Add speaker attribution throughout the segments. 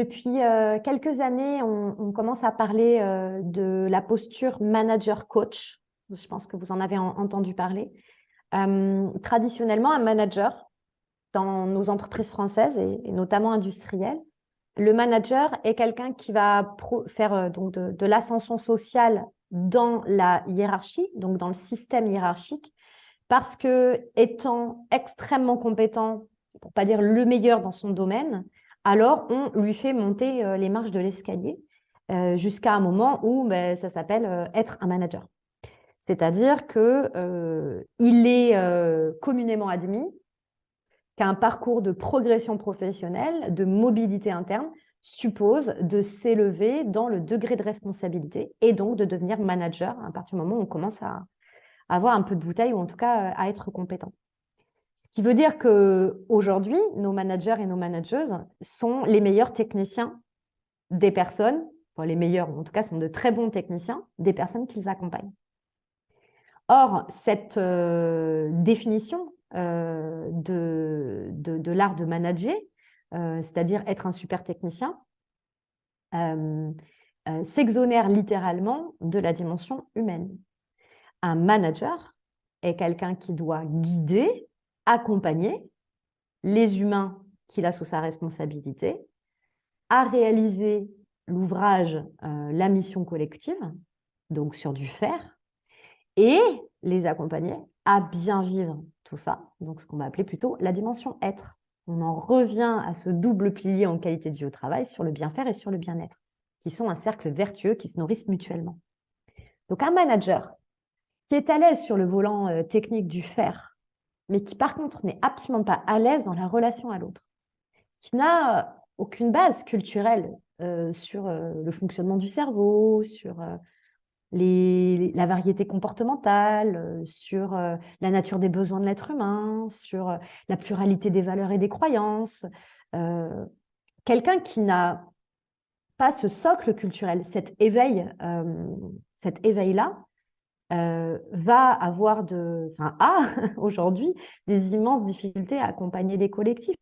Speaker 1: Depuis quelques années, on commence à parler de la posture manager-coach. Je pense que vous en avez entendu parler. Traditionnellement, un manager, dans nos entreprises françaises et notamment industrielles, le manager est quelqu'un qui va faire donc de l'ascension sociale dans la hiérarchie, donc dans le système hiérarchique, parce que étant extrêmement compétent, pour pas dire le meilleur dans son domaine, alors on lui fait monter les marches de l'escalier jusqu'à un moment où ça s'appelle être un manager. C'est-à-dire que il est communément admis qu'un parcours de progression professionnelle, de mobilité interne, suppose de s'élever dans le degré de responsabilité et donc de devenir manager à partir du moment où on commence à avoir un peu de bouteille ou en tout cas à être compétent. Ce qui veut dire qu'aujourd'hui, nos managers et nos manageuses sont les meilleurs techniciens des personnes, enfin les meilleurs, en tout cas sont de très bons techniciens des personnes qu'ils accompagnent. Or, cette définition de l'art de manager, c'est-à-dire être un super technicien, s'exonère littéralement de la dimension humaine. Un manager est quelqu'un qui doit guider, accompagner les humains qu'il a sous sa responsabilité à réaliser l'ouvrage, la mission collective, donc sur du faire, et les accompagner à bien vivre tout ça, donc ce qu'on va appeler plutôt la dimension être. On en revient à ce double pilier en qualité de vie au travail sur le bien faire et sur le bien-être, qui sont un cercle vertueux qui se nourrissent mutuellement. Donc un manager qui est à l'aise sur le volant technique du faire, mais qui par contre n'est absolument pas à l'aise dans la relation à l'autre, qui n'a aucune base culturelle sur le fonctionnement du cerveau, sur la variété comportementale, sur la nature des besoins de l'être humain, sur la pluralité des valeurs et des croyances. Quelqu'un qui n'a pas ce socle culturel, cet éveil-là, va avoir a aujourd'hui des immenses difficultés à accompagner des collectifs.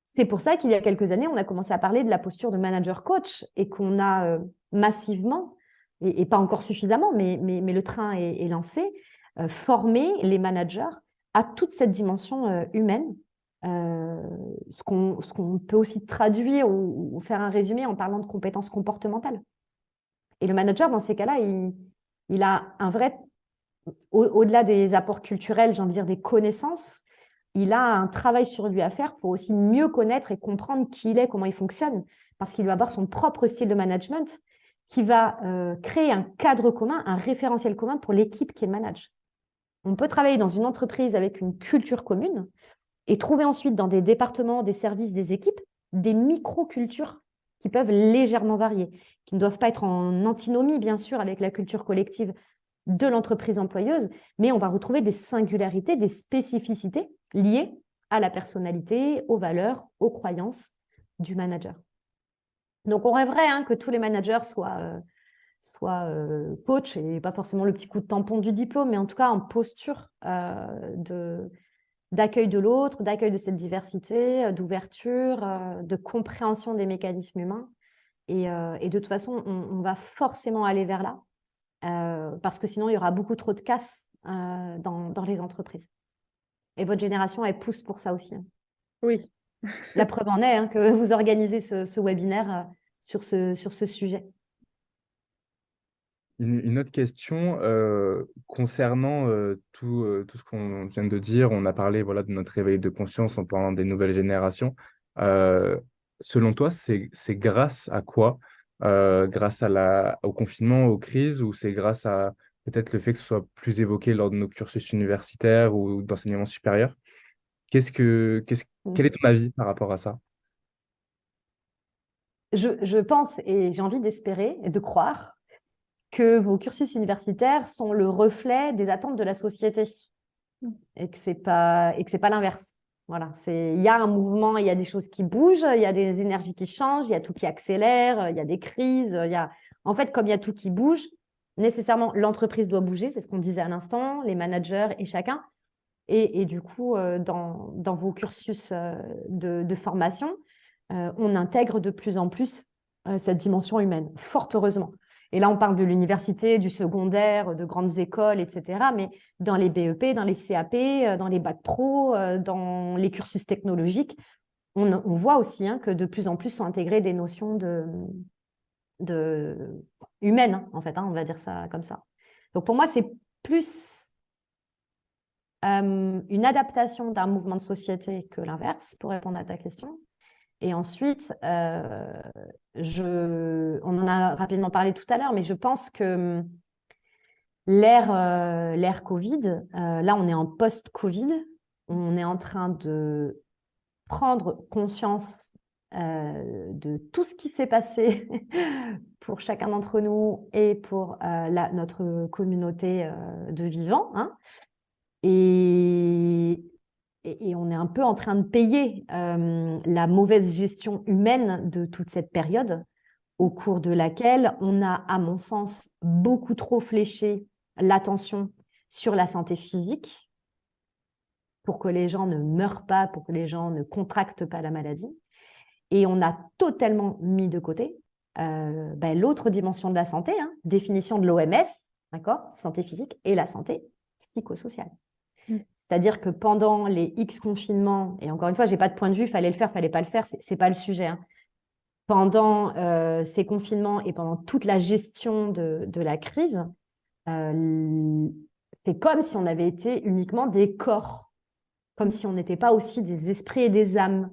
Speaker 1: C'est pour ça qu'il y a quelques années, on a commencé à parler de la posture de manager-coach et qu'on a massivement, et pas encore suffisamment, mais le train est lancé, former les managers à toute cette dimension humaine. Ce qu'on peut aussi traduire ou faire un résumé en parlant de compétences comportementales. Et le manager, dans ces cas-là, il a un vrai, au-delà des apports culturels, j'ai envie de dire des connaissances, il a un travail sur lui à faire pour aussi mieux connaître et comprendre qui il est, comment il fonctionne, parce qu'il va avoir son propre style de management qui va créer un cadre commun, un référentiel commun pour l'équipe qu'il manage. On peut travailler dans une entreprise avec une culture commune et trouver ensuite dans des départements, des services, des équipes, des micro-cultures qui peuvent légèrement varier, qui ne doivent pas être en antinomie, bien sûr, avec la culture collective de l'entreprise employeuse, mais on va retrouver des singularités, des spécificités liées à la personnalité, aux valeurs, aux croyances du manager. Donc, on rêverait que tous les managers soient coach et pas forcément le petit coup de tampon du diplôme, mais en tout cas en posture d'accueil de l'autre, d'accueil de cette diversité, d'ouverture, de compréhension des mécanismes humains. Et de toute façon, on va forcément aller vers là. Parce que sinon, il y aura beaucoup trop de casse dans les entreprises. Et votre génération, elle pousse pour ça aussi.
Speaker 2: Oui.
Speaker 1: La preuve en est que vous organisez ce webinaire sur ce sujet.
Speaker 3: Une autre question concernant tout ce qu'on vient de dire. On a parlé voilà, de notre réveil de conscience en parlant des nouvelles générations. Euh, Selon toi, c'est grâce à quoi? Grâce au confinement, aux crises, ou c'est grâce à peut-être le fait que ce soit plus évoqué lors de nos cursus universitaires ou d'enseignement supérieur? Quel est ton avis par rapport à ça?
Speaker 1: Je pense et j'ai envie d'espérer et de croire que vos cursus universitaires sont le reflet des attentes de la société et que c'est pas l'inverse. Voilà, il y a un mouvement, il y a des choses qui bougent, il y a des énergies qui changent, il y a tout qui accélère, il y a des crises, en fait, comme il y a tout qui bouge, nécessairement l'entreprise doit bouger, c'est ce qu'on disait à l'instant, les managers et chacun. Et du coup, dans vos cursus de formation, on intègre de plus en plus cette dimension humaine, fort heureusement. Et là, on parle de l'université, du secondaire, de grandes écoles, etc. Mais dans les BEP, dans les CAP, dans les bacs pro, dans les cursus technologiques, on voit aussi que de plus en plus sont intégrées des notions humaines, en fait, on va dire ça comme ça. Donc pour moi, c'est plus une adaptation d'un mouvement de société que l'inverse, pour répondre à ta question. Et ensuite, on en a rapidement parlé tout à l'heure, mais je pense que l'ère Covid, là on est en post-Covid, on est en train de prendre conscience de tout ce qui s'est passé pour chacun d'entre nous et pour notre communauté de vivants. Et on est un peu en train de payer la mauvaise gestion humaine de toute cette période, au cours de laquelle on a, à mon sens, beaucoup trop fléché l'attention sur la santé physique pour que les gens ne meurent pas, pour que les gens ne contractent pas la maladie. Et on a totalement mis de côté l'autre dimension de la santé, définition de l'OMS, d'accord, santé physique, et la santé psychosociale. C'est-à-dire que pendant les X confinements, et encore une fois, je n'ai pas de point de vue, il fallait le faire, il ne fallait pas le faire, ce n'est pas le sujet. Pendant ces confinements et pendant toute la gestion de la crise, c'est comme si on avait été uniquement des corps, comme si on n'était pas aussi des esprits et des âmes.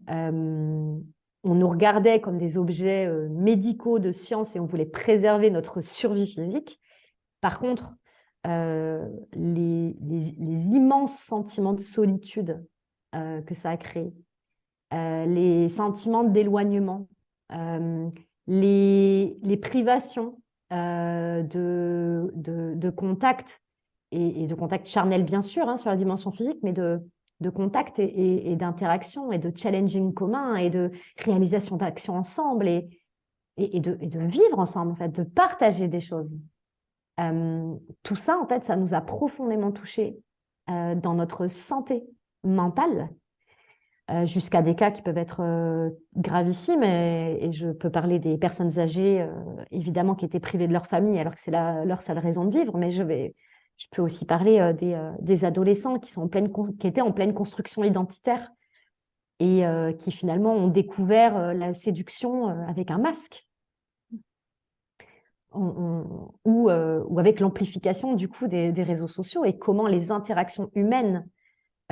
Speaker 1: On nous regardait comme des objets médicaux de science et on voulait préserver notre survie physique. Par contre, les immenses sentiments de solitude que ça a créé, les sentiments d'éloignement, les privations de contact et de contact charnel bien sûr sur la dimension physique, mais de contact et d'interaction et de challenging commun et de réalisation d'actions ensemble et de vivre ensemble, en fait, de partager des choses. Tout ça, en fait, ça nous a profondément touchés dans notre santé mentale, jusqu'à des cas qui peuvent être gravissimes. Et je peux parler des personnes âgées, évidemment, qui étaient privées de leur famille alors que c'est leur seule raison de vivre. Mais je peux aussi parler des adolescents qui étaient en pleine construction identitaire et qui finalement ont découvert la séduction avec un masque. Ou avec l'amplification du coup des réseaux sociaux et comment les interactions humaines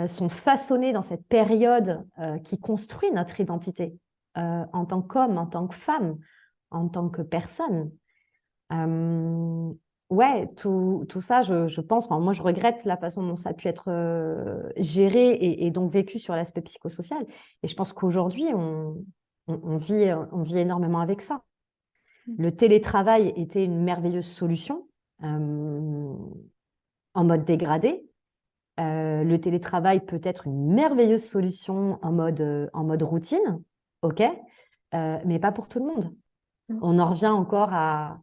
Speaker 1: sont façonnées dans cette période qui construit notre identité en tant qu'homme, en tant que femme, en tant que personne. Ouais, tout ça, je pense, moi je regrette la façon dont ça a pu être géré et donc vécu sur l'aspect psychosocial. Et je pense qu'aujourd'hui, on vit énormément avec ça. Le télétravail était une merveilleuse solution en mode dégradé. Le télétravail peut être une merveilleuse solution en mode routine, ok, mais pas pour tout le monde. On en revient encore à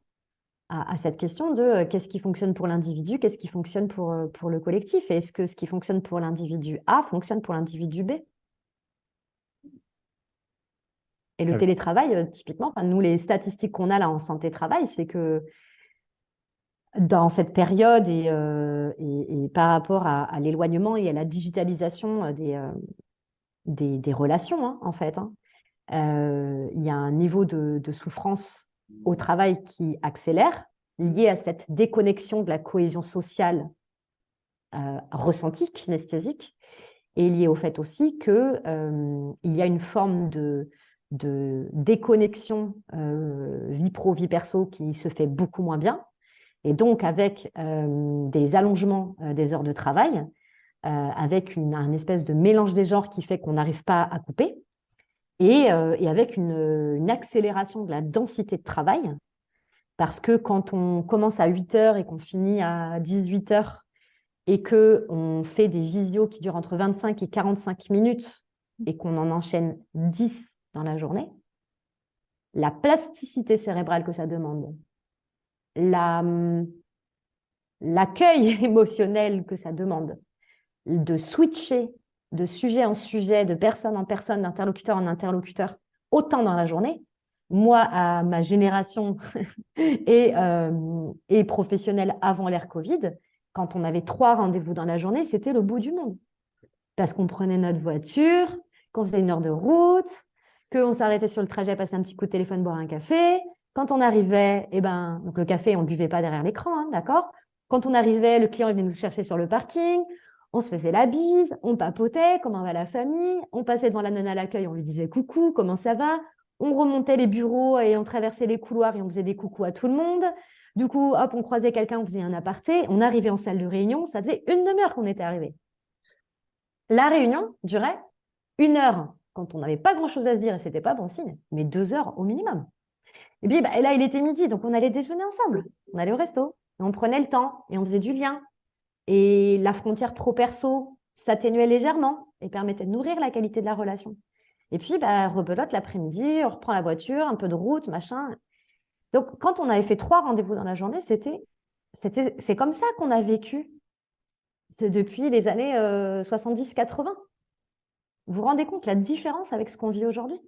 Speaker 1: cette question de qu'est-ce qui fonctionne pour l'individu, qu'est-ce qui fonctionne pour le collectif, et est-ce que ce qui fonctionne pour l'individu A fonctionne pour l'individu B? Et le télétravail, typiquement, nous, les statistiques qu'on a là en santé-travail, c'est que dans cette période et par rapport à l'éloignement et à la digitalisation des relations, en fait, il y a un niveau de souffrance au travail qui accélère, lié à cette déconnexion de la cohésion sociale ressentie, kinesthésique, et lié au fait aussi qu'il y a une forme de déconnexion vie pro, vie perso qui se fait beaucoup moins bien. Et donc, avec des allongements des heures de travail, avec un espèce de mélange des genres qui fait qu'on n'arrive pas à couper, et avec une accélération de la densité de travail, parce que quand on commence à 8 heures et qu'on finit à 18 heures, et qu'on fait des visios qui durent entre 25 et 45 minutes, et qu'on en enchaîne 10 dans la journée, la plasticité cérébrale que ça demande, l'accueil émotionnel que ça demande, de switcher de sujet en sujet, de personne en personne, d'interlocuteur en interlocuteur, autant dans la journée. Moi, à ma génération et professionnelle avant l'ère Covid, quand on avait 3 rendez-vous dans la journée, c'était le bout du monde. Parce qu'on prenait notre voiture, qu'on faisait 1 heure de route, qu'on s'arrêtait sur le trajet, passer un petit coup de téléphone, boire un café. Quand on arrivait, donc le café, on ne le buvait pas derrière l'écran, hein, d'accord? Quand on arrivait, le client il venait nous chercher sur le parking, on se faisait la bise, on papotait, comment va la famille, on passait devant la nana à l'accueil, on lui disait coucou, comment ça va? On remontait les bureaux et on traversait les couloirs et on faisait des coucous à tout le monde. Du coup, hop, on croisait quelqu'un, on faisait un aparté, on arrivait en salle de réunion, ça faisait 1 demi-heure qu'on était arrivé. La réunion durait 1 heure quand on n'avait pas grand-chose à se dire et c'était pas bon signe, mais 2 heures au minimum. Et puis là, il était midi, donc on allait déjeuner ensemble. On allait au resto, et on prenait le temps et on faisait du lien. Et la frontière pro-perso s'atténuait légèrement et permettait de nourrir la qualité de la relation. Et puis, rebelote l'après-midi, on reprend la voiture, un peu de route, machin. Donc, quand on avait fait 3 rendez-vous dans la journée, c'est comme ça qu'on a vécu. C'est depuis les années 70-80. Vous vous rendez compte la différence avec ce qu'on vit aujourd'hui?